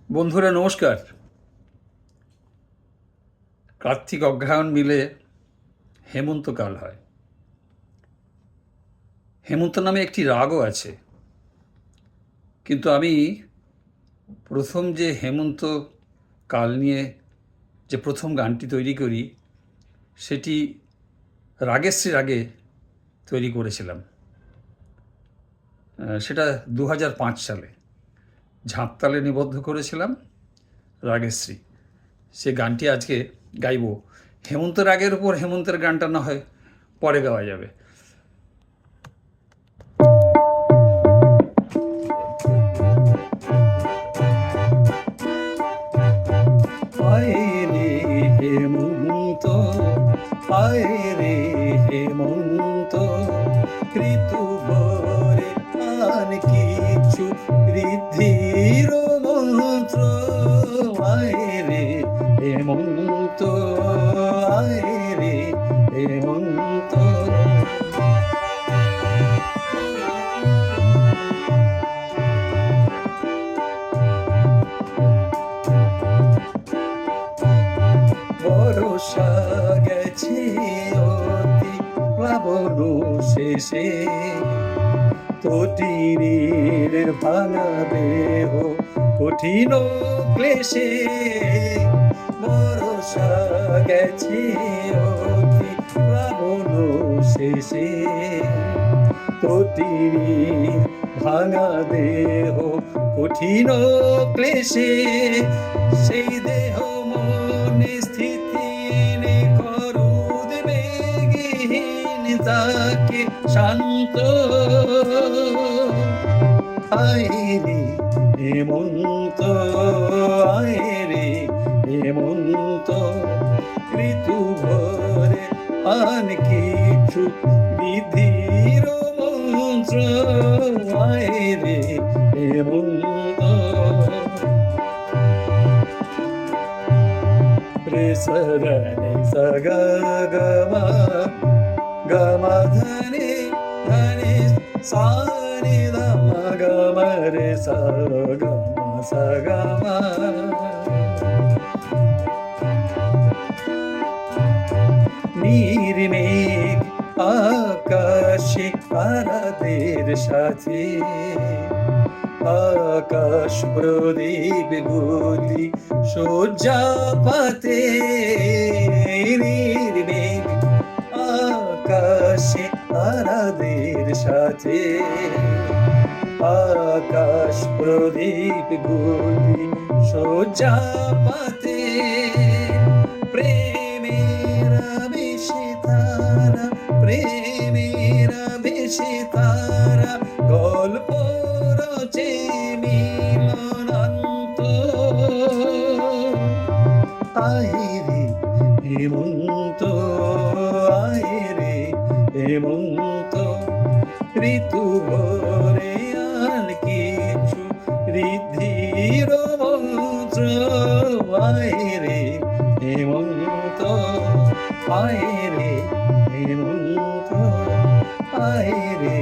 বন্ধুরা নমস্কার। কার্তিক অগ্রহায়ণ মিলে হেমন্তকাল হয়। হেমন্ত নামে একটি রাগও আছে, কিন্তু আমি প্রথম যে হেমন্ত কাল নিয়ে যে প্রথম গানটি তৈরি করি সেটি রাগেশ্রী রাগে তৈরি করেছিলাম। সেটা 2005 সালে ঝাঁপতালে নিবদ্ধ করেছিলাম রাগেশ্রী। সে গানটি আজকে গাইব। হেমন্ত রাগের উপর হেমন্তের গানটা না হয় পরে গাওয়া যাবে। আয়রে হেমন্ত, আয়রে হেমন্ত, ঋতু ভরে আর কিছু ঋদ্ধির মন্ত্র। আয়রে হেমন্ত, আয়রে হেমন্ত। বরষা গেছে অতি প্লাবন শেষে, তটিনীর ভাঙা দেহ কঠিন ক্লেশে। বরষা গেছে অতি প্লাবন শেষে, তটিনীর ভাঙা দেহ কঠিন ক্লেশে। সেই দেহ মনে স্থিতি করুদ বেগহীন তাকে শান্ত। আয়রে হেমন্ত, আয়রে হেমন্ত, ঋতু ভরে আন কিছু বিধির মন্ত্র। আয়রে হেমন্ত। রে সগনে সগা গমা, গমা ধনে ধনে সানি দমা গমা রে সগমা সগমা। নির্মেঘ আকাশে তারাদের সাথে, আকাশ প্রদীপ গুলি সজ্জা পাতে। নির্মেঘ আকাশে তারাদের সাথে, আকাশ প্রদীপ গুলি সজ্জা পাতে। প্রেমের বেশে তারা, প্রেমের বেশে তারা গল্প রচে মিলনান্ত। আয়রে হেমন্ত, আয়রে হেমন্ত, ঋতু ভরে আর কিছু ঋদ্ধির মন্ত্র। আয়রে হেমন্ত, আয়রে হেমন্ত, আয়রে